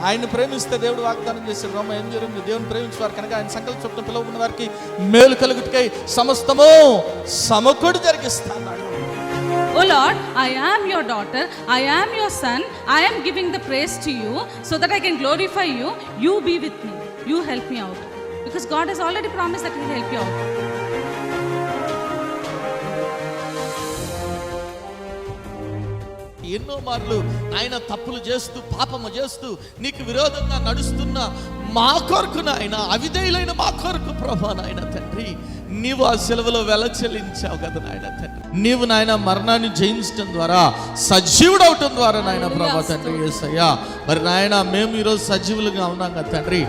ఆయన్ని ప్రేమిస్తే దేవుడు వాగ్దానం చేశాడు. రోమ 8:8, దేవుని ప్రేమించేవారు కనుక ఆయన సంకల్ప చొప్పున పిలువబడిన వారికి మేలు కలుగుటకై సమస్తము సమకూడి జరిగిస్తాడు. Oh Lord, I am your daughter, I am your son, I am giving the praise to you so that I can glorify you. You be with me, you help me out, because God has already promised that He will help you out. ఎన్నో మార్లు ఆయన తప్పులు చేస్తూ పాపము చేస్తూ నీకు విరోధంగా నడుస్తున్న మా కొరకు నాయన, అవిధేయులైన మా కొరకు ప్రభా నాయన తండ్రి, నీవు ఆ సెలవులో వెల చెల్లించావు కదా నాయన తండ్రి. నీవు నాయన మరణాన్ని జయించడం ద్వారా, సజీవుడు అవటం ద్వారా నాయన ప్రభా తండ్రి యేసయ్యా, మరి నాయన మేము ఈరోజు సజీవులుగా ఉన్నాం కదా తండ్రి.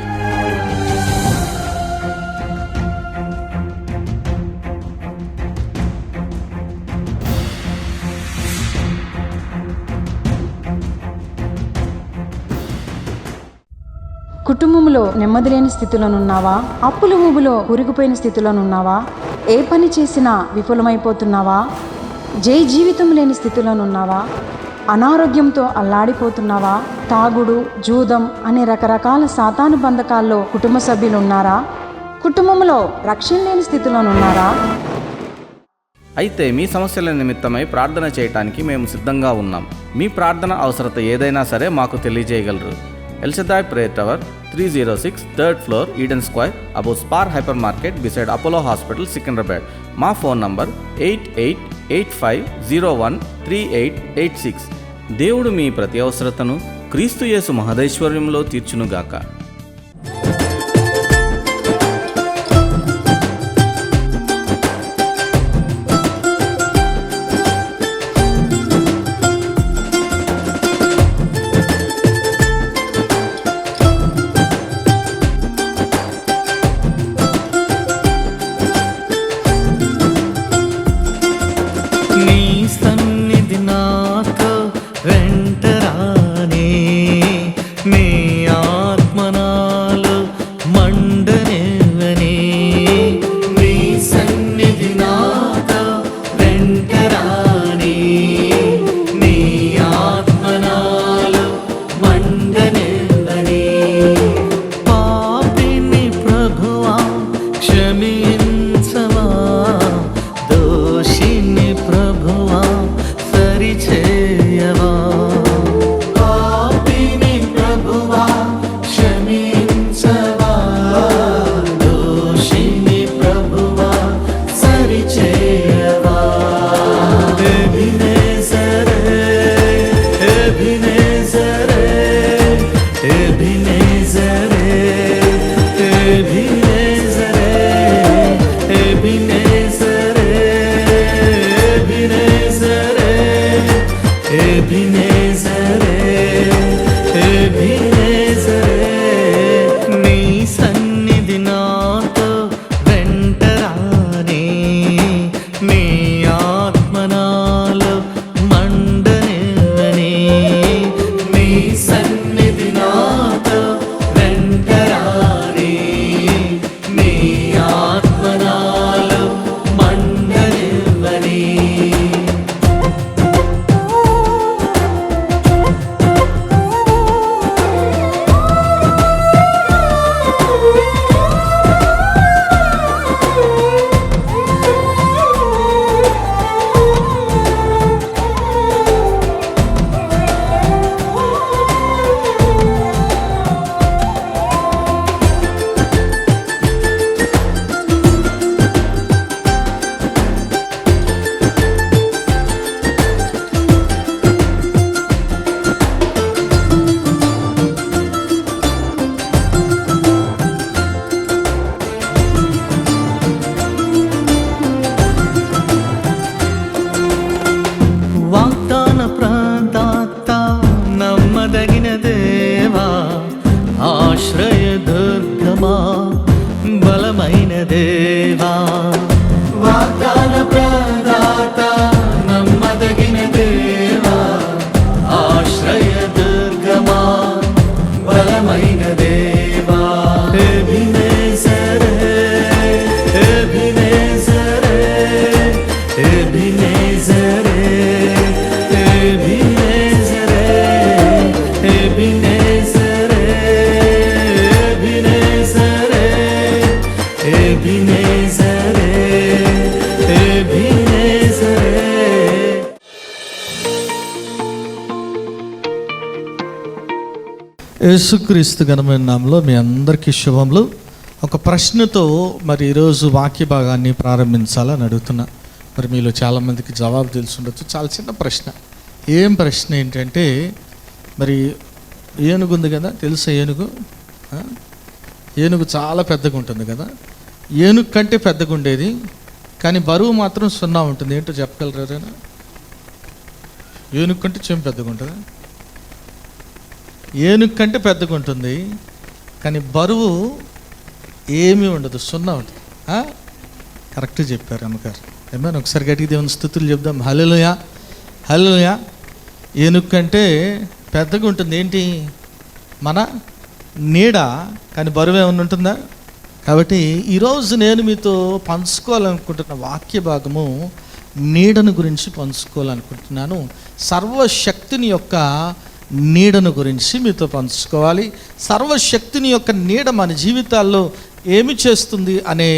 కుటుంబంలో నెమ్మది లేని స్థితిలోనున్నావా? అప్పుల ఊబిలో కూరుకుపోయిన స్థితిలోనున్నావా? ఏ పని చేసినా విఫలమైపోతున్నావా? జీవితం లేని స్థితిలోనున్నావా? అనారోగ్యంతో అల్లాడిపోతున్నావా? తాగుడు, జూదం అనే రకరకాల సాతాను బంధకాల్లో కుటుంబ సభ్యులు ఉన్నారా? కుటుంబంలో రక్షణ లేని స్థితిలోనున్నారా? అయితే మీ సమస్యల నిమిత్తమై ప్రార్థన చేయటానికి మేము సిద్ధంగా ఉన్నాం. మీ ప్రార్థన అవసరత ఏదైనా సరే మాకు తెలియజేయగలరు. El Shaddai Prayer Tower, 306 3rd floor, Eden Square, above Spar Hypermarket, beside Apollo Hospital, Secunderabad. మా ఫోన్ నంబర్ 8885013886. దేవుడు మీ ప్రతి అవసరతను క్రీస్తు యేసు మహదైశ్వర్యంలో తీర్చునుగాక. యేసుక్రీస్తు ఘనమైన నామములో మీ అందరికీ శుభములు. ఒక ప్రశ్నతో మరి ఈరోజు వాక్య భాగాన్ని ప్రారంభించాలని అడుగుతున్నా. మరి మీలో చాలామందికి జవాబు తెలిసి ఉండొచ్చు. చాలా చిన్న ప్రశ్న. ఏం ప్రశ్న ఏంటంటే, మరి ఏనుగు ఉంది కదా, తెలుసా ఏనుగు? ఏనుగు చాలా పెద్దగా ఉంటుంది కదా. ఏనుగు కంటే పెద్దగా ఉండేది, కానీ బరువు మాత్రం 0 ఉంటుంది. ఏంటో చెప్పగలరా? ఏనుగు కంటే చెం పెద్దగా ఉంటుందా? ఏనుగు కంటే పెద్దగా ఉంటుంది, కానీ బరువు ఏమీ ఉండదు, 0 ఉంటుంది. కరెక్ట్గా చెప్పారు అమ్మగారు. ఏమైనా ఒకసారి గట్టిగా దేవుని స్తుతులు చెప్దాం. హల్లెలూయా, హల్లెలూయా. ఏనుగు కంటే పెద్దగా ఉంటుంది. ఏంటి? మన నీడ, కానీ బరువు ఏమైనా ఉంటుందా? కాబట్టి ఈరోజు నేను మీతో పంచుకోవాలనుకుంటున్న వాక్య భాగము నీడను గురించి పంచుకోవాలనుకుంటున్నాను. సర్వశక్తిని యొక్క నీడను గురించి మీతో పంచుకోవాలి. సర్వశక్తిని యొక్క నీడ మన జీవితాల్లో ఏమి చేస్తుంది అనే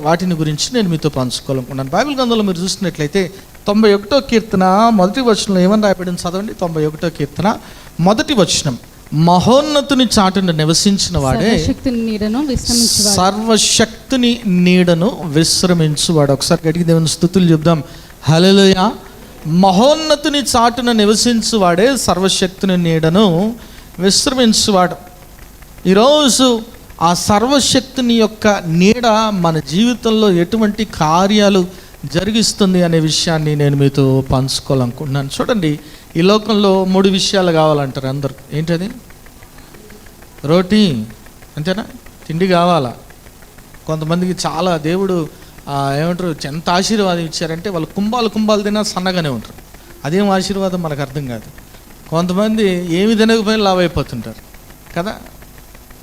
వాటిని గురించి నేను మీతో పంచుకోవాలనుకున్నాను. బైబిల్ గ్రంథంలో మీరు చూసినట్లయితే 91వ కీర్తన 1వ వచనంలో ఏమని రాయబడింది చదవండి. 91వ కీర్తన 1వ వచనం, మహోన్నతుని చాటున నివసించిన వాడే సర్వశక్తిని నీడను విశ్రమించువాడు. ఒకసారి గట్టిగా దేవుని స్తుతులు చెప్దాం. హల్లెలూయా. మహోన్నతుని చాటున నివసించువాడే సర్వశక్తిని నీడను విశ్రమించువాడు. ఈరోజు ఆ సర్వశక్తిని యొక్క నీడ మన జీవితంలో ఎటువంటి కార్యాలు జరిగిస్తుంది అనే విషయాన్ని నేను మీతో పంచుకోవాలనుకుంటున్నాను. చూడండి, ఈ లోకంలో 3 విషయాలు కావాలంటారు అందరు. ఏంటది? రోటీ, అంతేనా? తిండి కావాలా. కొంతమందికి చాలా దేవుడు ఏమంటారు, ఎంత ఆశీర్వాదం ఇచ్చారంటే వాళ్ళు కుంభాలు తిన్నా సన్నగానే ఉంటారు. అదేం ఆశీర్వాదం మనకు అర్థం కాదు. కొంతమంది ఏమి తినకపోయినా లావు అయిపోతుంటారు కదా.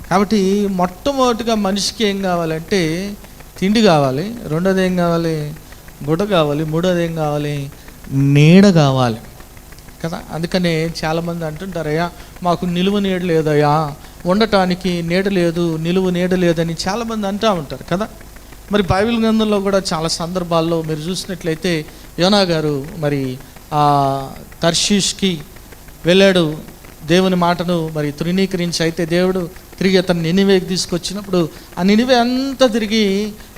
కాబట్టి మొట్టమొదటిగా మనిషికి ఏం కావాలంటే తిండి కావాలి, రెండోది ఏం కావాలి? గుడ్డ కావాలి, మూడోది ఏం కావాలి? నీడ కావాలి కదా. అందుకనే చాలామంది అంటుంటారు, అయ్యా మాకు నిలువ నీడ లేదయ్యా, ఉండటానికి నీడ లేదు, నిలువ నీడ లేదని చాలామంది అంటూ ఉంటారు కదా. మరి బైబిల్ గ్రంథంలో కూడా చాలా సందర్భాల్లో మీరు చూసినట్లయితే యోనా గారు మరి తర్షీష్కి వెళ్ళాడు. దేవుని మాటను మరి తృణీకరించి, అయితే దేవుడు తిరిగి అతను నినివేకి తీసుకొచ్చినప్పుడు ఆ నినివే అంతా తిరిగి,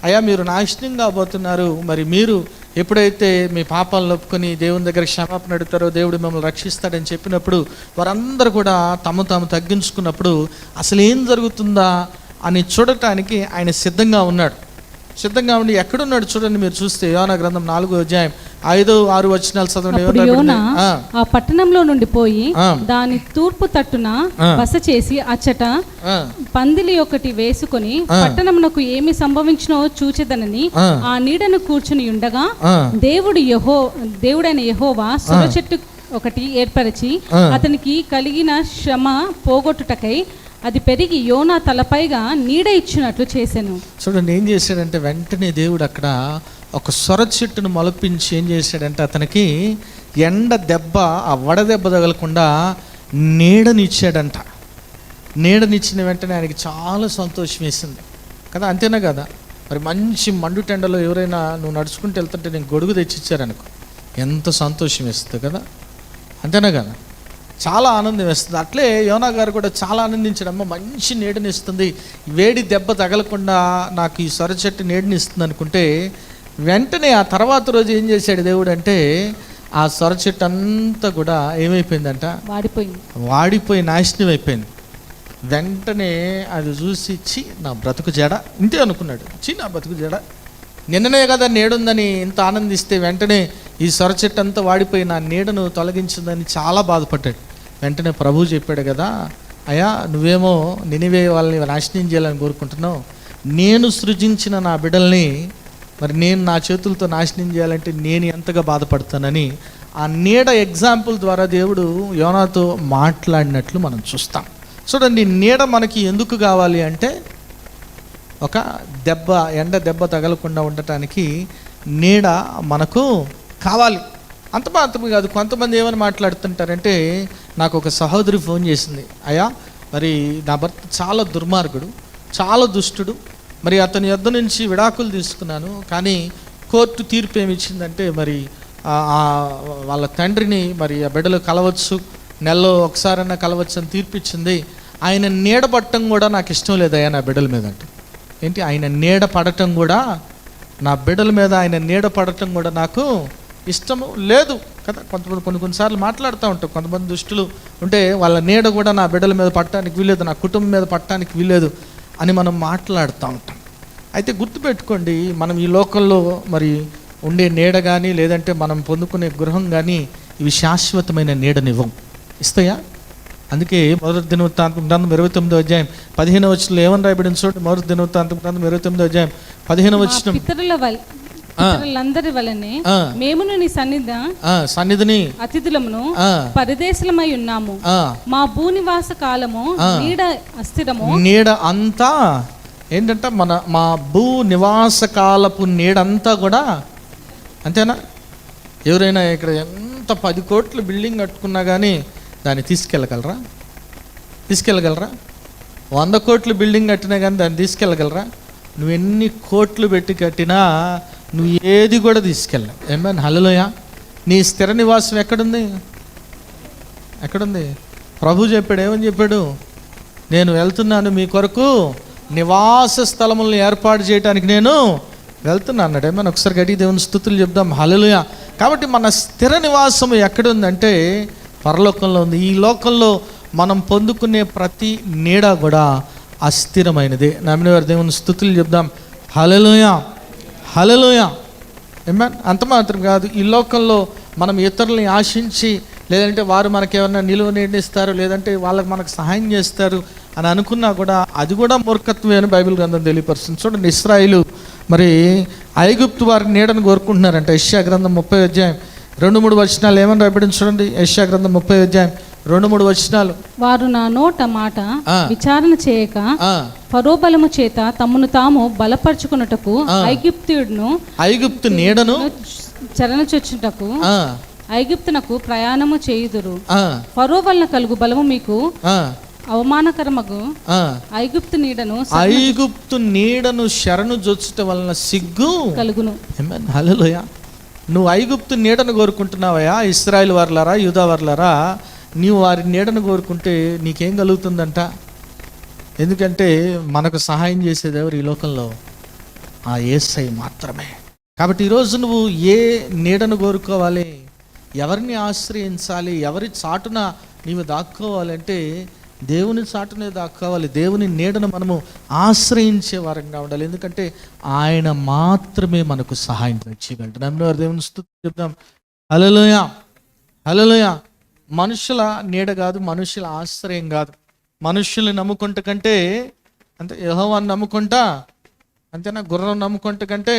అయ్యా మీరు నాశనం కాబోతున్నారు, మరి మీరు ఎప్పుడైతే మీ పాపాలను ఒప్పుకొని దేవుని దగ్గర క్షమాపణ అడుగుతారో దేవుడు మిమ్మల్ని రక్షిస్తాడని చెప్పినప్పుడు వారందరూ కూడా తమ తగ్గించుకున్నప్పుడు అసలు ఏం జరుగుతుందా అని చూడటానికి ఆయన సిద్ధంగా ఉన్నాడు. సిద్ధంగా ఉండి ఎక్కడున్నాడు చూడండి. మీరు చూస్తే యోనా గ్రంథం 4వ అధ్యాయం 5-6 వచనాలు చదవండి. యోనా ఆ పట్టణంలో నుండి పోయి దాని తూర్పు తట్టున బస చేసి అచ్చట పందిలి ఒకటి వేసుకొని పట్టణమునకు ఏమి సంభవించినో చూచెదనని ఆ నీడను కూర్చుని ఉండగా దేవుడైన యెహోవా సొర చెట్టు ఒకటి ఏర్పరిచి అతనికి కలిగిన శ్రమ పోగొట్టుటకై అది పెరిగి యోనా తలపైగా నీడ ఇచ్చినట్లు చేశాను. చూడండి ఏం చేశాడంటే, వెంటనే దేవుడు అక్కడ ఒక సొర చెట్టును మొలపించి ఏం చేశాడంటే అతనికి ఎండ దెబ్బ, ఆ వడదెబ్బ తగలకుండా నీడనిచ్చాడంట. నీడనిచ్చిన వెంటనే ఆయనకి చాలా సంతోషం వేసింది కదా. అంతేనా కదా? మరి మంచి మండుటెండలో ఎవరైనా నువ్వు నడుచుకుంటూ వెళ్తుంటే నేను గొడుగు తెచ్చిచ్చారనుకో, ఎంత సంతోషం వేస్తుంది కదా. అంతేనా కదా? చాలా ఆనందం వేస్తుంది. అట్లే యోనా గారు కూడా చాలా ఆనందించాడమ్మ, మంచి నీడని ఇస్తుంది, వేడి దెబ్బ తగలకుండా నాకు ఈ సొర చెట్టు నీడని ఇస్తుంది అనుకుంటే, వెంటనే ఆ తర్వాత రోజు ఏం చేశాడు దేవుడు అంటే, ఆ సొర చెట్టు అంతా కూడా ఏమైపోయిందంట? వాడిపోయి నాశనం అయిపోయింది. వెంటనే అది చూసి నా బ్రతుకు జడ, ఇంతే అనుకున్నాడు. నా బ్రతుకు జడ, నిన్ననే కదా నీడుందని ఇంత ఆనందిస్తే వెంటనే ఈ సొర చెట్టు అంతా వాడిపోయి నా నీడను తొలగించిందని చాలా బాధపడ్డాడు. వెంటనే ప్రభువు చెప్పాడు కదా, అయ్యా నువ్వేమో నినివే వాళ్ళని నాశనం చేయాలని కోరుకుంటున్నావు, నేను సృజించిన నా బిడ్డల్ని మరి నేను నా చేతులతో నాశనం చేయాలంటే నేను ఎంతగా బాధపడతానని ఆ నీడ ఎగ్జాంపుల్ ద్వారా దేవుడు యోనాతో మాట్లాడినట్లు మనం చూస్తాం. చూడండి, నీడ మనకి ఎందుకు కావాలి అంటే, ఒక ఎండ దెబ్బ తగలకుండా ఉండటానికి నీడ మనకు కావాలి. అంత మాత్రమే కాదు, కొంతమంది ఏమని మాట్లాడుతుంటారంటే, నాకు ఒక సహోదరి ఫోన్ చేసింది, అయ్యా మరి నా భర్త చాలా దుర్మార్గుడు, చాలా దుష్టుడు, మరి అతని యొద్ద నుంచి విడాకులు తీసుకున్నాను, కానీ కోర్టు తీర్పు ఏమి ఇచ్చిందంటే మరి వాళ్ళ తండ్రిని మరి ఆ బిడ్డలు కలవచ్చు నెలలో ఒకసారైనా కలవచ్చని తీర్పిచ్చింది. ఆయన నీడ పడటం కూడా నాకు ఇష్టం లేదయ్యా నా బిడ్డల మీద అంటే. ఏంటి, ఆయన నీడ పడటం కూడా, నా బిడ్డల మీద ఆయన నీడ పడటం కూడా నాకు ఇష్టము లేదు కదా. కొన్నిసార్లు మాట్లాడుతూ ఉంటాం, కొంతమంది దుష్టులు ఉంటే వాళ్ళ నీడ కూడా నా బిడ్డల మీద పడటానికి వీలేదు, నా కుటుంబం మీద పడటానికి వీలేదు అని మనం మాట్లాడుతూ ఉంటాం. అయితే గుర్తుపెట్టుకోండి, మనం ఈ లోకంలో మరి ఉండే నీడ కానీ లేదంటే మనం పొందుకునే గృహం కానీ ఇవి శాశ్వతమైన నీడనివ్వం. ఇస్తాయా? అందుకే మొదటి దినవృత్తాంతం గ్రంథం 29వ అధ్యాయం 15వ వచనంలో ఏమని రాయబడింది చూడండి. మొదటి దినవృత్తాంతం గ్రంథం 29వ అధ్యాయం 15వ వచనం. పితరులందరి వలనే మేమును నీ సన్నిధిని అతిథులమును పరదేశులమై ఉన్నాము. మా భూనివాస కాలము నీడ అస్థిరము. నీడ అంతా ఏంటంటే మా భూ నివాస కాలపు నీడంతా కూడా అంతేనా? ఎవరైనా ఇక్కడ ఎంత 10 కోట్ల బిల్డింగ్ కట్టుకున్నా కానీ దాన్ని తీసుకెళ్ళగలరా? 100 కోట్ల బిల్డింగ్ కట్టినా కానీ దాన్ని తీసుకెళ్ళగలరా? నువ్వు ఎన్ని కోట్లు పెట్టి కట్టినా నువ్వు ఏది కూడా తీసుకెళ్ళవు. ఏమన్నా హల్లెలూయా. నీ స్థిర నివాసం ఎక్కడుంది? ప్రభు చెప్పాడు, ఏమని చెప్పాడు? నేను వెళ్తున్నాను మీ కొరకు నివాస స్థలములను ఏర్పాటు చేయడానికి నేను వెళ్తున్నా అన్నాడు. ఏమన్నా ఒకసారి గట్టి దేవుని స్తుతులు చెప్దాం. హల్లెలూయా. కాబట్టి మన స్థిర నివాసం ఎక్కడుందంటే పరలోకంలో ఉంది. ఈ లోకంలో మనం పొందుకునే ప్రతి నీడ కూడా అస్థిరమైనది. నమ్మిన వారి దేవుని స్తుతులు చెప్దాం. హల్లెలూయా. ఏమన్నా అంత మాత్రం కాదు, ఈ లోకంలో మనం ఇతరులని ఆశించి లేదంటే వారు మనకేమన్నా నిలువ నిర్ణయిస్తారు లేదంటే వాళ్ళకి మనకు సహాయం చేస్తారు అని అనుకున్నా కూడా అది కూడా మూర్ఖత్వమే అని బైబిల్ గ్రంథం తెలియపరుస్తుంది. చూడండి, ఇశ్రాయేలు మరి ఐగుప్తు వారి నీడను కోరుకుంటున్నారంట. యెషయా గ్రంథం 30వ అధ్యాయం 2-3 వచనాలు ఏమని రాయబడింది చూడండి. యెషయా గ్రంథం 30వ అధ్యాయం 2-3 వచనాలు. వారు నా నోట మాట విచారణ చేయక ఫరో బలము చేత తమను తాము బలపరుచుకున్నటకు ఐగుప్తు నీడను చరణచొచ్చుటకు ఐగుప్తునకు ప్రయాణము చేయుదురు. ఫరో వలన కలుగు బలము మీకు అవమానకరమగు ఐగుప్తు నీడను శరణు జొచ్చుట వలన సిగ్గు కలుగును. హల్లెలూయా. నువ్వు ఐగుప్తు నీడను కోరుకుంటున్నావయ్యా, ఇశ్రాయేలు వారులారా, యూదా వారులారా. నీవు వారి నీడను కోరుకుంటే నీకేం కలుగుతుందంట? ఎందుకంటే మనకు సహాయం చేసేది ఎవరు ఈ లోకంలో? ఆ యేసయ్య మాత్రమే. కాబట్టి ఈరోజు నువ్వు ఏ నీడను కోరుకోవాలి, ఎవరిని ఆశ్రయించాలి, ఎవరి చాటున నీవు దాక్కోవాలంటే దేవుని చాటునే దాక్కోవాలి. దేవుని నీడను మనము ఆశ్రయించే వారంగా ఉండాలి. ఎందుకంటే ఆయన మాత్రమే మనకు సహాయం చేయగలడు. నమ్మిన దేవుని స్తుతి చెప్తాం. హల్లెలూయా. మనుషుల నీడ కాదు, మనుషుల ఆశ్రయం కాదు. మనుషుల్ని నమ్ముకుంటే కంటే అంటే యెహోవాను నమ్ముకుంటా అంతేనా, గుర్రం నమ్ముకుంటే కంటే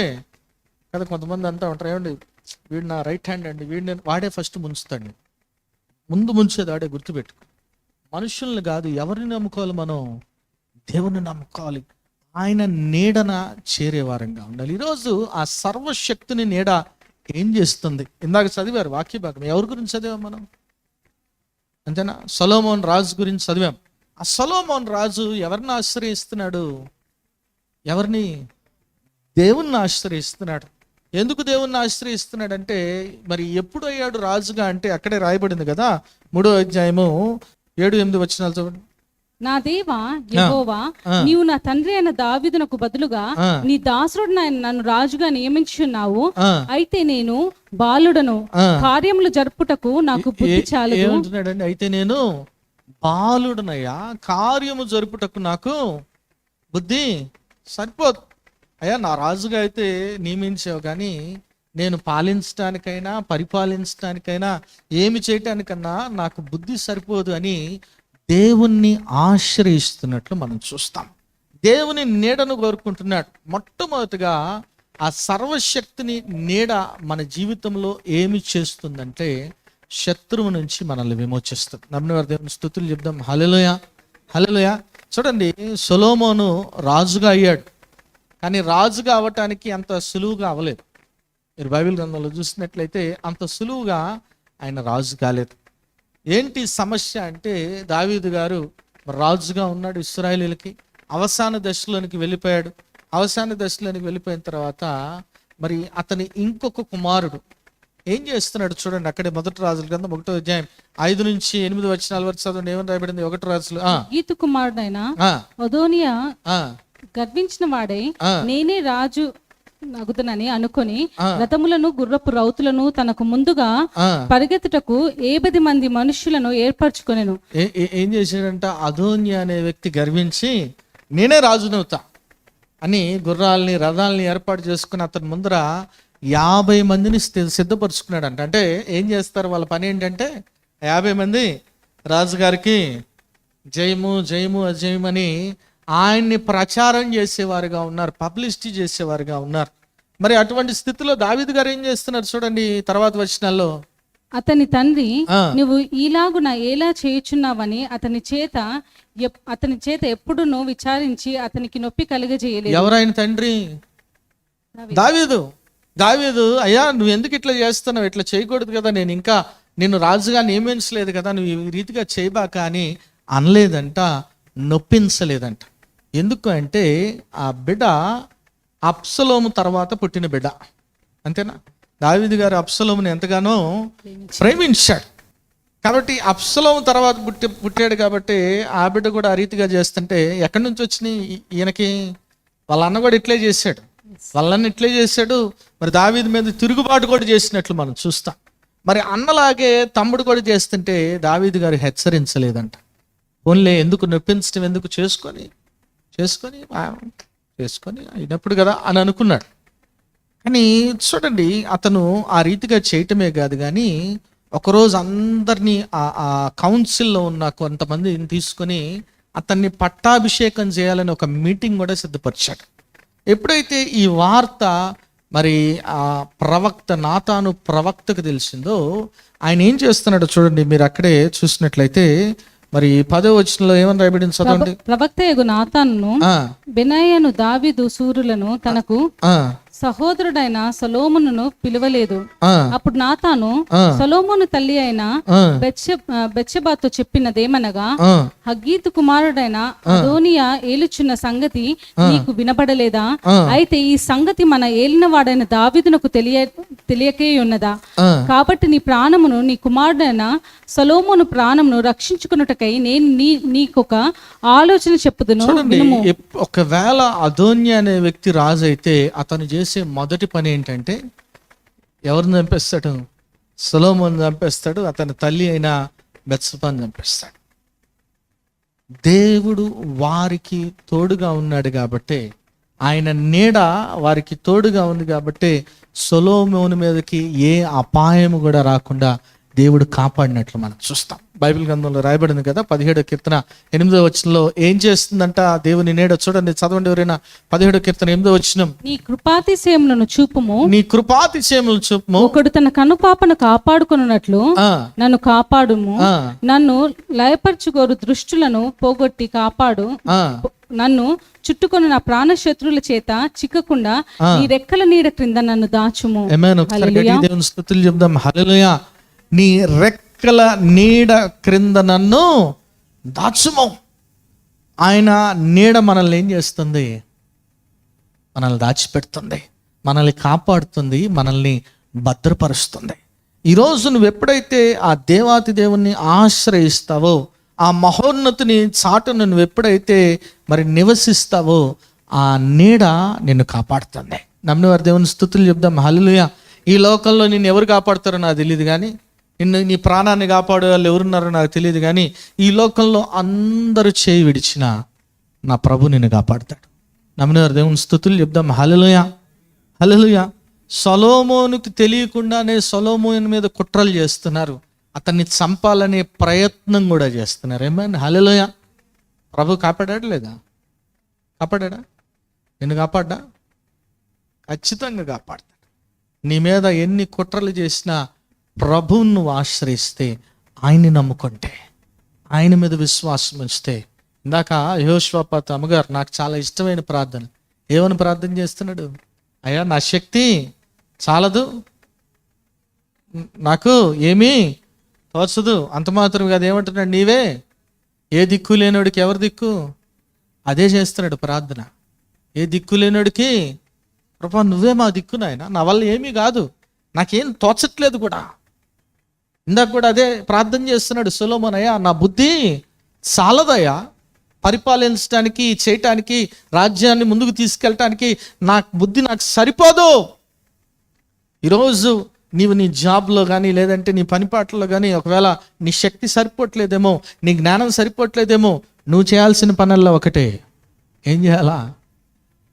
కదా. కొంతమంది అంతా ఉంటారు, ఏమండి వీడు నా రైట్ హ్యాండ్ అండి, వీడిని వాడే ఫస్ట్ ముంచుతాడు, ముందు ముంచేది వాడే. గుర్తుపెట్టుకో, మనుషుల్ని కాదు, ఎవరిని నమ్ముకోవాలి? మనం దేవుని నమ్ముకోవాలి. ఆయన నీడన చేరేవారంగా ఉండాలి. ఈరోజు ఆ సర్వశక్తిని నీడ ఏం చేస్తుంది? ఇందాక చదివారు వాక్య భాగం. ఎవరి గురించి చదివాం మనం? అంతేనా, సొలొమోన్ రాజు గురించి చదివాం. ఆ సొలొమోన్ రాజు ఎవరిని ఆశ్రయిస్తున్నాడు? ఎవరిని? దేవుణ్ణి ఆశ్రయిస్తున్నాడు. ఎందుకు దేవుణ్ణి ఆశ్రయిస్తున్నాడంటే మరి ఎప్పుడు అయ్యాడు రాజుగా అంటే అక్కడే రాయబడింది కదా, 3వ అధ్యాయము 7-8 వచనాలు చూడండి. నా దేవా యెహోవా, నీవు నా తండ్రి అయిన దావీదునకు బదులుగా నీ దాసుడు నన్ను రాజుగా నియమించున్నావు. అయితే నేను బాలుడను, కార్యములు జరుపుటకు నాకు బుద్ధి చాలదు. ఏమంటున్నాడండి? అయితే నేను బాలుడనయ్యా, కార్యము జరుపుటకు నాకు బుద్ధి సరిపోదు. అయ్యా, నా రాజుగా అయితే నియమించావు, కానీ నేను పాలించడానికైనా పరిపాలించడానికైనా ఏమి చేయటానికన్నా నాకు బుద్ధి సరిపోదు అని దేవుణ్ణి ఆశ్రయిస్తున్నట్లు మనం చూస్తాం. దేవుని నీడను కోరుకుంటున్నాడు. మొట్టమొదటిగా ఆ సర్వశక్తిని నీడ మన జీవితంలో ఏమి చేస్తుందంటే శత్రువు నుంచి మనల్ని విమోచిస్తుంది. నమ్మిన వారి దేవుని స్తుతులు చెప్దాం. హల్లెలూయా. చూడండి, సొలొమోను రాజుగా అయ్యాడు, కానీ రాజుగా అవ్వటానికి అంత సులువుగా అవ్వలేదు. మీరు బైబిల్ గ్రంథంలో చూసినట్లయితే అంత సులువుగా ఆయన రాజు కాలేదు. ఏంటి సమస్య అంటే, దావీదు గారు రాజుగా ఉన్నాడు ఇశ్రాయేలీయులకి, అవసాన దశలోనికి వెళ్ళిపోయాడు. అవసాన దశలోనికి వెళ్ళిపోయిన తర్వాత మరి అతని ఇంకొక కుమారుడు ఏం చేస్తున్నాడు చూడండి. అక్కడే మొదటి రాజుల గ్రంథం 1వ అధ్యాయం 5 నుంచి 8 వచనాల వరకు చదవండి. ఏమని రాయబడింది? 1 రాజులు గీతు కుమారుడైన ఆ, అదోనియా ఆ, గర్వించిన వాడై ఆ. నేనే రాజు నగుదనని అనుకొని రథములను గుర్రపు రౌతులను తనకు ముందుగా ఆ. పరిగెత్తుటకు 70 మంది మనుష్యులను ఏర్పరచుకొనెను. ఏం చేశాడంట? అదోన్య అనే వ్యక్తి గర్వించి నేనే రాజునవుతా అని గుర్రాలని రథాలని ఏర్పాటు చేసుకుని అతని ముందర 50 మందిని సిద్ధపరుచుకున్నాడంట. అంటే ఏం చేస్తారు? వాళ్ళ పని ఏంటంటే 50 మంది రాజుగారికి జయము జయము అజయమని ఆయన్ని ప్రచారం చేసేవారుగా ఉన్నారు, పబ్లిసిటీ చేసేవారుగా ఉన్నారు. మరి అటువంటి స్థితిలో దావీదు గారు ఏం చేస్తున్నారు చూడండి తర్వాత వచనాల్లో. అతని తండ్రి ఆ. నువ్వు ఈలాగున ఎలా చేయుచున్నావని అతని చేత ఎప్పుడునూ విచారించి అతనికి నొప్పి కలుగజేయలేదు. ఎవరైన తండ్రి? దావీదు. దావీదు, అయ్యా నువ్వు ఎందుకు ఇట్లా చేస్తున్నావు? ఇట్లా చేయకూడదు కదా, నేను ఇంకా నిన్ను రాజుగా నియమించలేదు కదా, నువ్వు ఈ రీతిగా చేయబాక అని అనలేదంట, నొప్పించలేదంట. ఎందుకు అంటే ఆ బిడ్డ అబ్సలోము తర్వాత పుట్టిన బిడ్డ, అంతేనా? దావీదు గారు అబ్సలోముని ఎంతగానో ప్రేమించాడు కాబట్టి అబ్సలోము తర్వాత పుట్టాడు కాబట్టి ఆ బిడ్డ కూడా ఆ రీతిగా చేస్తుంటే ఎక్కడి నుంచి వచ్చినాయి ఈయనకి? వాళ్ళ అన్న కూడా ఇట్లే చేశాడు, వాళ్ళని ఇట్లే చేశాడు. మరి దావీదు మీద తిరుగుబాటు కూడా చేసినట్లు మనం చూస్తాం. మరి అన్నలాగే తమ్ముడు కూడా చేస్తుంటే దావీదు గారు హెచ్చరించలేదంట. ఓన్లే ఎందుకు నొప్పించడం, ఎందుకు చేసుకొని అయినప్పుడు కదా అని అనుకున్నాడు. కానీ చూడండి, అతను ఆ రీతిగా చేయటమే కాదు కానీ ఒకరోజు అందరినీ ఆ కౌన్సిల్లో ఉన్న కొంతమందిని తీసుకొని అతన్ని పట్టాభిషేకం చేయాలని ఒక మీటింగ్ కూడా సిద్ధపరిచాడు. ఎప్పుడైతే ఈ వార్త మరి ఆ ప్రవక్త నాతాను ప్రవక్తకు తెలిసిందో ఆయన ఏం చేస్తున్నాడో చూడండి. మీరు అక్కడే చూసినట్లయితే మరి 10వ వచనంలో ఏమని రాయబడింది చదవండి. ప్రవక్త నాతాను బెనాయాను దావీదు సూరులను తనకు సహోదరుడైన సొలొమోనును పిలవలేదు. అప్పుడు నాతాను సొలొమోను తల్లి అయిన బెత్షెబాతో చెప్పినదేమనగా, హగ్గీతు కుమారుడైన అదోనియా ఏలుచున్న సంగతి నీకు వినబడలేదా? అయితే ఈ సంగతి మన ఏలినవాడైన దావీదునకు తెలియకే ఉన్నదా? కాబట్టి నీ ప్రాణమును నీ కుమారుడైన సొలొమోను ప్రాణమును రక్షించుకున్నటకై నేను నీకొక ఆలోచన చెప్పుదును. ఒకవేళ అదోన్య అనే వ్యక్తి రాజు అయితే అతను చేసే మొదటి పని ఏంటంటే ఎవరిని చంపేస్తాడు? సొలొమోను చంపేస్తాడు, అతని తల్లి అయిన బెత్షెబాను చంపేస్తాడు. దేవుడు వారికి తోడుగా ఉన్నాడు కాబట్టి, ఆయన నీడ వారికి తోడుగా ఉంది కాబట్టి సొలొమోను మీదకి ఏ అపాయం కూడా రాకుండా దేవుడు కాపాడినట్లు మనం చూస్తాం. బైబిల్ గ్రంథంలో రాయబడింది కదా 17వ కీర్తన 8వ వచనంలో ఏం చేస్తుందంట దేవుని నీడ. చూడండి, చదవండి ఎవరైనా 17వ కీర్తన 8వ వచనం. నీ కృపాతిశయములను చూపుము, నీ కృపాతిశయములను చూపుము. ఒకడు తన కనుపాపను కాపాడుకొనున్నట్లు నన్ను కాపాడుము. నన్ను లయపరచుకోరు దృష్టులను పోగొట్టి కాపాడు. నన్ను చుట్టుకొని నా ప్రాణ శత్రువుల చేత చిక్కకుండా నీ రెక్కల నీడ క్రింద నన్ను దాచుము. దేవుని స్తుతులు చెప్దాం. హల్లెలూయా. నీ రెక్కల నీడ క్రింద నన్ను దాచుము. ఆయన నీడ మనల్ని ఏం చేస్తుంది? మనల్ని దాచిపెడుతుంది, మనల్ని కాపాడుతుంది, మనల్ని భద్రపరుస్తుంది. ఈరోజు నువ్వు ఎప్పుడైతే ఆ దేవాతి దేవుణ్ణి ఆశ్రయిస్తావో, ఆ మహోన్నతిని చాటును నువ్వు ఎప్పుడైతే మరి నివసిస్తావో ఆ నీడ నిన్ను కాపాడుతుంది. నమ్మిన వారి దేవుని స్తుతులు చెప్దాం. హల్లెలూయా. ఈ లోకంలో నిన్ను ఎవరు కాపాడుతారో నాకు తెలియదు కానీ, నీ ప్రాణాన్ని కాపాడే వాళ్ళు ఎవరున్నారో నాకు తెలియదు కానీ, ఈ లోకంలో అందరూ చేయి విడిచిన నా ప్రభు నిన్ను కాపాడుతాడు. నమ్మిన వారి దేవుని స్తుతులు చెప్దాం. హల్లెలూయా, హల్లెలూయా. సొలొమోనుకి తెలియకుండానే సొలొమోను మీద కుట్రలు చేస్తున్నారు, అతన్ని చంపాలనే ప్రయత్నం కూడా చేస్తున్నారు. ఏమన్నా? హల్లెలూయా. ప్రభు కాపాడాడు లేదా? కాపాడా? నిన్ను కాపాడ్డా? ఖచ్చితంగా కాపాడతాడు. నీ మీద ఎన్ని కుట్రలు చేసినా ప్రభువును నువ్వు ఆశ్రయిస్తే, ఆయన్ని నమ్ముకుంటే, ఆయన మీద విశ్వాసం ఉంచితే. ఇందాక యెహోషాపాతు అమ్మగారు నాకు చాలా ఇష్టమైన ప్రార్థన. ఏమని ప్రార్థన చేస్తున్నాడు? అయ్యా నా శక్తి చాలదు, నాకు ఏమీ తోచదు, అంత మాత్రం కాదు. ఏమంటున్నాడు? నీవే ఏ దిక్కు లేనోడికి ఎవరు దిక్కు? అదే చేస్తున్నాడు ప్రార్థన. ఏ దిక్కు లేనోడికి ప్రభా నువ్వే మా దిక్కు నాయన, నా వల్ల ఏమీ కాదు, నాకేం తోచట్లేదు కూడా. ఇందాక కూడా అదే ప్రార్థన చేస్తున్నాడు సొలొమోన్, అయ్యా నా బుద్ధి చాలదయ్యా పరిపాలించడానికి, చేయటానికి, రాజ్యాన్ని ముందుకు తీసుకెళ్ళటానికి నా బుద్ధి నాకు సరిపోదు. ఈరోజు నీవు నీ జాబ్లో కానీ లేదంటే నీ పనిపాట్లలో కానీ ఒకవేళ నీ శక్తి సరిపోవట్లేదేమో, నీ జ్ఞానం సరిపోవట్లేదేమో, నువ్వు చేయాల్సిన పనుల్లో ఒకటే, ఏం చేయాలా?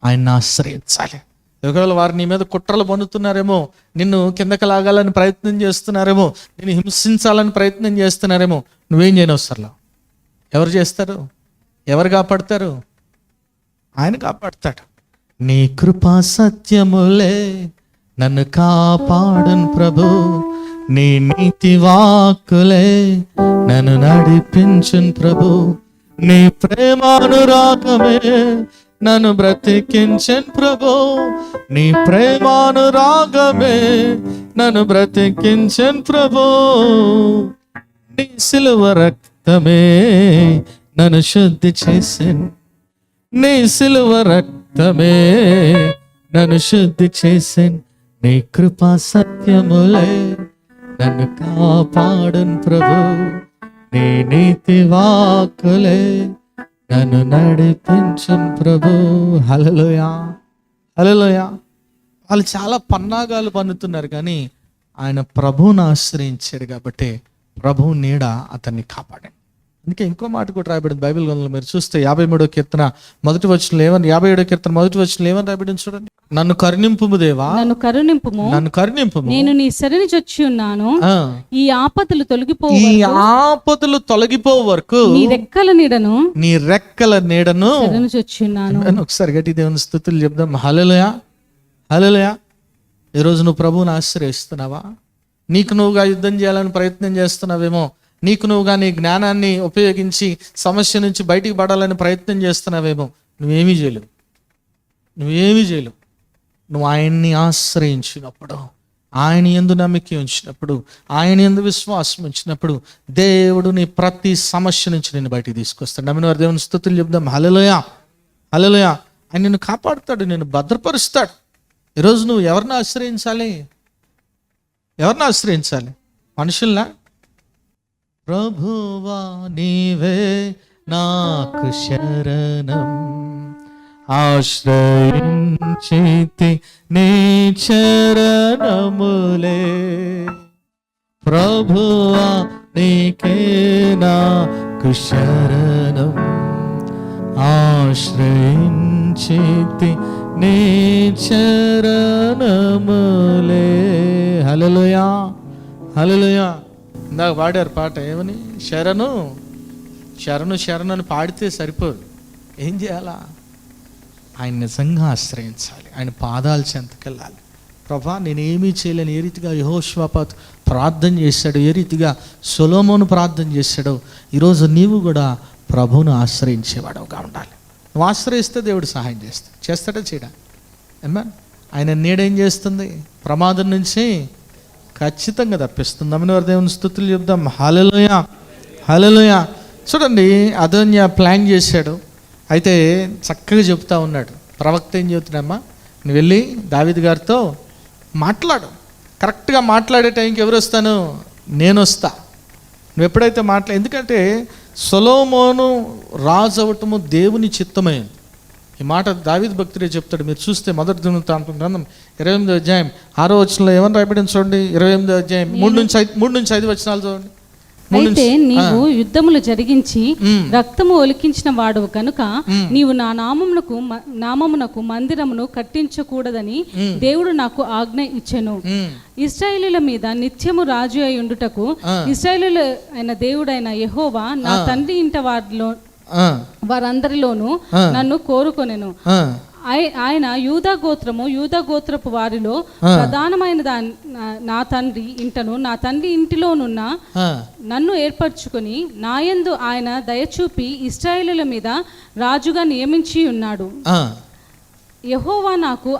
ఆయన్ని ఆశ్రయించాలి. ఒకవేళ వారు నీ మీద కుట్రలు పన్నుతున్నారేమో, నిన్ను కిందకి లాగాలని ప్రయత్నం చేస్తున్నారేమో, నిన్ను హింసించాలని ప్రయత్నం చేస్తున్నారేమో, నువ్వేం చేయనవసరంలా. ఎవరు చేస్తారు? ఎవరు కాపాడతారు? ఆయన కాపాడతాడు. నీ కృపా సత్యములే నన్ను కాపాడును ప్రభు, నీ నీతి వాక్కులే నన్ను నడిపించును ప్రభు, నీ ప్రేమానురాగమే నన్ను బ్రతికించను ప్రభు, నీ ప్రేమానురాగమే నన్ను బ్రతికించను ప్రభు, నీ సిలువ రక్తమే నన్ను శుద్ధి చేసెను, నీ సిలువ రక్తమే నన్ను శుద్ధి చేసెను, నీ కృపా సత్యములే నన్ను కాపాడును ప్రభు, నీ నీతి వాక్కులే నన్ను నడిపించును ప్రభు. హల్లెలూయా, హల్లెలూయా. వాళ్ళు చాలా పన్నాగాలు పన్నుతున్నారు, కానీ ఆయన ప్రభువును ఆశ్రయించాడు కాబట్టి ప్రభువు నీడ అతన్ని కాపాడాడు. అందుకే ఇంకో మాట కూడా రాయబడింది బైబిల్ గ్రంథంలో. మీరు చూస్తే 53వ కీర్తన మొదటి వచనంలో ఏమని, 57వ కీర్తన మొదటి వచనంలో ఏమని రాయబడింది చూడండి. నన్ను కరుణింపుము దేవా, నన్ను కరుణింపుము, నన్ను కరుణింపుము, నేను నీ శరణి చొచ్చి ఉన్నాను, ఈ ఆపదలు తొలగిపో, ఈ ఆపదలు తొలగిపో వరకు నీ రెక్కల నీడను, నీ రెక్కల నీడను శరణి చొచ్చి ఉన్నాను. ఒకసారి గట్టి దేవుని స్తుతులు చెప్దాం. హల్లెలూయా, హల్లెలూయా. ఈరోజు నువ్వు ప్రభువుని ఆశ్రయిస్తున్నావా? నీకు నువ్వుగా యుద్ధం చేయాలని ప్రయత్నం చేస్తున్నావేమో, నీకు నువ్వుగా నీ జ్ఞానాన్ని ఉపయోగించి సమస్య నుంచి బయటికి పడాలని ప్రయత్నం చేస్తున్నావేమో, నువ్వేమీ చేయలేవు, నువ్వేమీ చేయలేవు. నువ్వు ఆయన్ని ఆశ్రయించినప్పుడు, ఆయన యందు నమ్మిక ఉంచినప్పుడు, ఆయన యందు విశ్వాసం ఉంచినప్పుడు దేవుడు నీ ప్రతి సమస్య నుంచి నిన్ను బయటికి తీసుకొస్తాడు. నమ్మిన వారి దేవుని స్తుతులు చెప్దాం. హల్లెలూయా, హల్లెలూయా. ఆయన నిన్ను కాపాడుతాడు, నిన్ను భద్రపరుస్తాడు. ఈరోజు నువ్వు ఎవరిని ఆశ్రయించాలి? ఎవరిని ఆశ్రయించాలి? మనుషుల్నా? ప్రభువా నీవే నాకు శరణం, ఆశ్రయించితి నీ చరణములే, ప్రభువా నీకే నాకు శరణం, ఆశ్రయించితి నీ చరణములే. హల్లెలూయా, హల్లెలూయా. ఇందాక పాడారు పాట, ఏమని? శరణు శరణు శరణు అని పాడితే సరిపోదు, ఏం చేయాలా? ఆయన నిజంగా ఆశ్రయించాలి, ఆయన పాదాల చెంతకెళ్ళాలి. ప్రభా నేనేమీ చేయలేను, ఏ రీతిగా యెహోషాపాతు ప్రార్థన చేశాడు, ఏ రీతిగా సొలొమోను ప్రార్థన చేశాడో, ఈరోజు నీవు కూడా ప్రభువును ఆశ్రయించేవాడుగా ఉండాలి. నువ్వు ఆశ్రయిస్తే దేవుడు సహాయం చేస్తాడా చేయడా? ఏమా ఆయన నీడేం చేస్తుంది? ప్రమాదం నుంచి ఖచ్చితంగా తప్పిస్తుంది. నమ్మిన వారి దేవుని స్తుతులు చెప్దాం. హల్లెలూయా, హల్లెలూయా. చూడండి, అదోన్యా ప్లాన్ చేశాడు, అయితే చక్కగా చెప్తా ఉన్నాడు. ప్రవక్త ఏం చెబుతున్నామ్మా, నువ్వు వెళ్ళి దావీదు గారితో మాట్లాడు. కరెక్ట్గా మాట్లాడే టైంకి ఎవరు వస్తాను? నేను వస్తా. నువ్వు ఎప్పుడైతే ఎందుకంటే సొలొమోను రాజు అవ్వటము దేవుని చిత్తమైంది. ఈ మాట దావీదు భక్తుడే చెప్తాడు. మీరు చూస్తే మొదటి దినవృత్తాంతం గ్రంథం 28వ అధ్యాయం 6వ వచనంలో ఏమని రాయబడింది చూడండి. 28వ అధ్యాయం 3 నుంచి 5 వచనాలు చూడండి. అయితే నీవు యుద్ధములు జరిగించి రక్తము ఒలికించిన వాడు కనుక నీవు నా నామమునకు మందిరమును కట్టించకూడదని దేవుడు నాకు ఆజ్ఞ ఇచ్చెను. ఇశ్రాయేలీల మీద నిత్యము రాజు అయి ఉండుటకు ఇశ్రాయేలీల అయిన దేవుడైన యెహోవా నా తండ్రి ఇంట వారందరిలోనూ నన్ను కోరుకొనెను. ఆయన యూదా గోత్రపు వారిలో ప్రధానమైన నా తండ్రి ఇంటను నా తండ్రి ఇంటిలోనున్న నన్ను ఏర్పరచుకొని నాయందు ఆయన దయచూపి ఇశ్రాయేలుల మీద రాజుగా నియమించి ఉన్నాడు. యెహోవా నాకు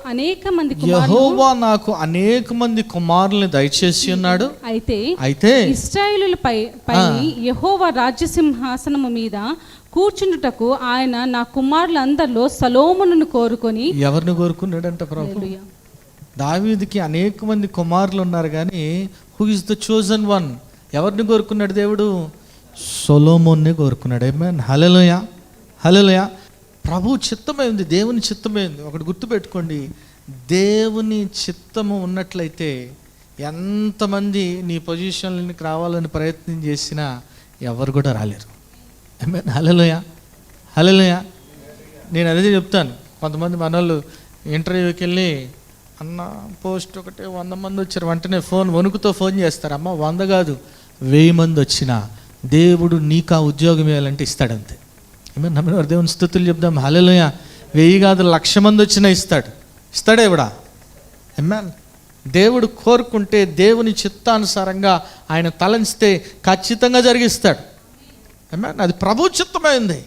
అనేక మంది కుమారులను దయచేసి ఉన్నాడు. అయితే ఇశ్రాయేలులపై యెహోవా రాజ్యసింహాసనము మీద కూర్చుండుటకు ఆయన నా కుమారులందరిలో సొలొమోనును కోరుకొని. ఎవరిని కోరుకున్నాడంట ప్రభు? దావీదుకి అనేక మంది కుమారులు ఉన్నారు, కానీ who is the chosen one? ఎవరిని కోరుకున్నాడు దేవుడు? సొలొమోన్ని కోరుకున్నాడు. ఆమేన్. హల్లెలూయా, హల్లెలూయా. ప్రభు చిత్తమైంది, దేవుని చిత్తమైంది. ఒకటి గుర్తుపెట్టుకోండి, దేవుని చిత్తము ఉన్నట్లయితే ఎంతమంది నీ పొజిషన్లోకి రావాలని ప్రయత్నం చేసినా ఎవరు కూడా రాలేరు. ఆమేన్. హల్లెలూయా, హల్లెలూయా. నేను అదే చెప్తాను. కొంతమంది మనోళ్ళు ఇంటర్వ్యూకి వెళ్ళి, అన్న పోస్ట్ ఒకటే 100 మంది వచ్చారు, వెంటనే వణుకుతో ఫోన్ చేస్తారు. అమ్మ 100 కాదు 1000 మంది వచ్చినా దేవుడు నీకు ఆ ఉద్యోగం ఇవ్వాలంటే ఇస్తాడంతే. ఏమన్నా నమ్మిన దేవుని స్తుతులు చెప్దాం. హల్లెలూయా. 1000 కాదు 1,00,000 మంది వచ్చినా ఇస్తాడే ఇవిడా. ఏమన్నా దేవుడు కోరుకుంటే, దేవుని చిత్తానుసారంగా ఆయన తలంచితే ఖచ్చితంగా జరిగిస్తాడు. ఏమన్నా అది ప్రభు చిత్తమైంది.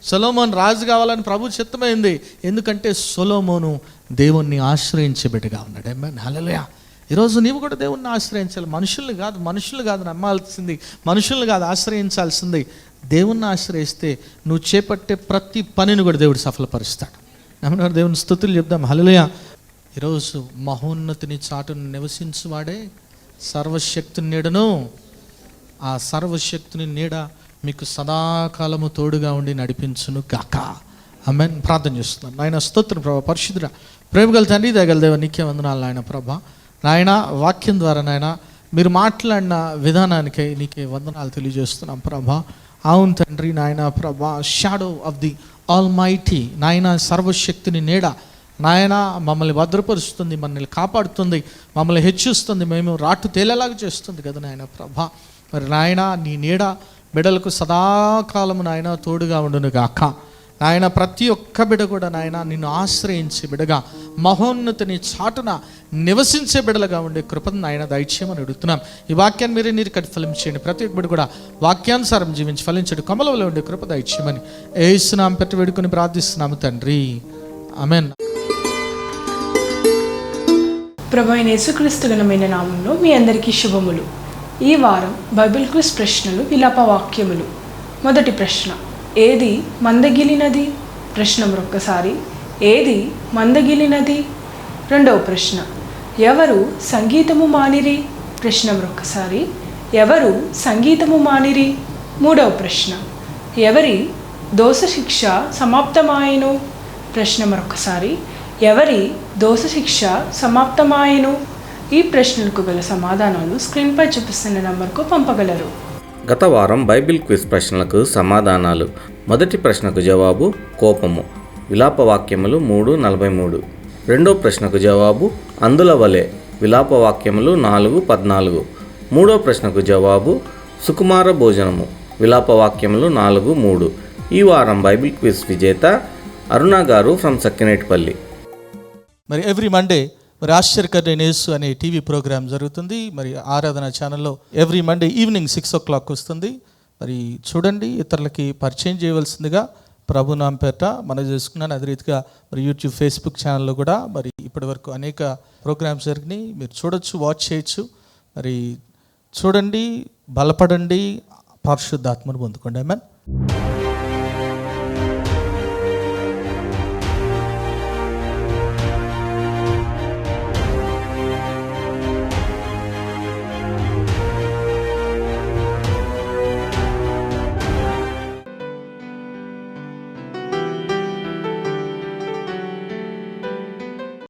సొలొమోను రాజు కావాలని ప్రభు చిత్తమైంది. ఎందుకంటే సొలొమోను దేవుణ్ణి ఆశ్రయించే బిడ్డగా ఉన్నాడు. ఆమేన్. హల్లెలూయా. ఈరోజు నీవు కూడా దేవుణ్ణి ఆశ్రయించాలి. మనుషులు కాదు నమ్మాల్సింది, మనుషుల్ని కాదు ఆశ్రయించాల్సింది. దేవుణ్ణి ఆశ్రయిస్తే నువ్వు చేపట్టే ప్రతి పనిని కూడా దేవుడు సఫలపరుస్తాడు. ఆమేన్. దేవుని స్తుతులు చెప్దాం. హల్లెలూయా. ఈరోజు మహోన్నతిని చాటును నివసించువాడే సర్వశక్తుని నీడను, ఆ సర్వశక్తుని నీడ మీకు సదాకాలము తోడుగా ఉండి నడిపించును గాక. ఆమేన్. ప్రార్థన చేస్తున్నాను. నాయన స్తోత్రం ప్రభా, పరిశుద్ధుడా, ప్రేమగల తండ్రి, దయగల దేవ, నీకే వందనాలు నాయన ప్రభా. నాయన వాక్యం ద్వారా నాయన మీరు మాట్లాడిన విధానానికై నీకే వందనాలు తెలియజేస్తున్నాం ప్రభా. అవును తండ్రి నాయన ప్రభా, shadow of the all mighty నాయన, సర్వశక్తిని నీడ నాయన మమ్మల్ని భద్రపరుస్తుంది, మనల్ని కాపాడుతుంది, మమ్మల్ని హెచ్చిస్తుంది, మేము రాటు తేలేలాగా చేస్తుంది కదా నాయన ప్రభా. మరి నాయన నీ నీడ బిడ్డలకు సదాకాలము నాయన తోడుగా ఉండును గాక. నాయన ప్రతి ఒక్క బిడ్డ కూడా నాయన నిన్ను ఆశ్రయించే బిడ్డగా, మహోన్నతిని చాటున నివసించే బిడ్డలుగా ఉండే కృపను నాయన దయచేయమని అడుగుతున్నాం. ఈ వాక్యాన్ని మీరే నీరు కట్టి ఫలించేయండి. ప్రతి ఒక్క బిడ్డ కూడా వాక్యానుసారం జీవించి ఫలించడు కమలంలో ఉండే కృప దయచేయమని యేసు నామమున పెట్టి వేడుకొని ప్రార్థిస్తున్నాము తండ్రి. ఆమేన్. ప్రభువైన యేసుక్రీస్తు ఘనమైన నామంలో మీ అందరికీ శుభములు. ఈ వారం బైబిల్ క్విజ్ ప్రశ్నలు, విలాప వాక్యములు. మొదటి ప్రశ్న, ఏది మందగిలినది? ప్రశ్న మరొక్కసారి, ఏది మందగిలినది? రెండవ ప్రశ్న, ఎవరు సంగీతము మానిరి? ప్రశ్న మరొక్కసారి, ఎవరు సంగీతము మానిరి? మూడవ ప్రశ్న, ఎవరి దోష శిక్ష సమాప్తమాయెను? ప్రశ్న మరొక్కసారి, ఎవరి దోష శిక్ష సమాప్తమాయెను? ఈ ప్రశ్నలకు గల సమాధానాలు స్క్రీన్పై చూపిస్తున్న నంబర్కు పంపగలరు. గత వారం బైబిల్ క్విజ్ ప్రశ్నలకు సమాధానాలు. మొదటి ప్రశ్నకు జవాబు కోపము, విలాపవాక్యములు 3:43. రెండో ప్రశ్నకు జవాబు అందుల వలె, విలాపవాక్యములు 4:14. మూడో ప్రశ్నకు జవాబు సుకుమార భోజనము, విలాపవాక్యములు 4:3. ఈ వారం బైబిల్ క్విజ్ విజేత అరుణ గారు ఫ్రమ్ సక్కినేటిపల్లి. మరి ఎవ్రీ మండే మరి ఆశ్చర్యకరైన యేసు అనే టీవీ ప్రోగ్రామ్ జరుగుతుంది. మరి ఆరాధన ఛానల్లో ఎవ్రీ మండే ఈవినింగ్ 6 o'clock వస్తుంది. మరి చూడండి, ఇతరులకి పరిచయం చేయవలసిందిగా ప్రభు నామ పేట మనం చేసుకున్నాను. అదే రీతిగా మరి యూట్యూబ్, ఫేస్బుక్ ఛానల్లో కూడా మరి ఇప్పటి వరకు అనేక ప్రోగ్రామ్స్ జరిగినాయి. మీరు చూడొచ్చు, వాచ్ చేయొచ్చు. మరి చూడండి, బలపడండి, పరిశుద్ధాత్మను పొందుకోండి. ఆమేన్.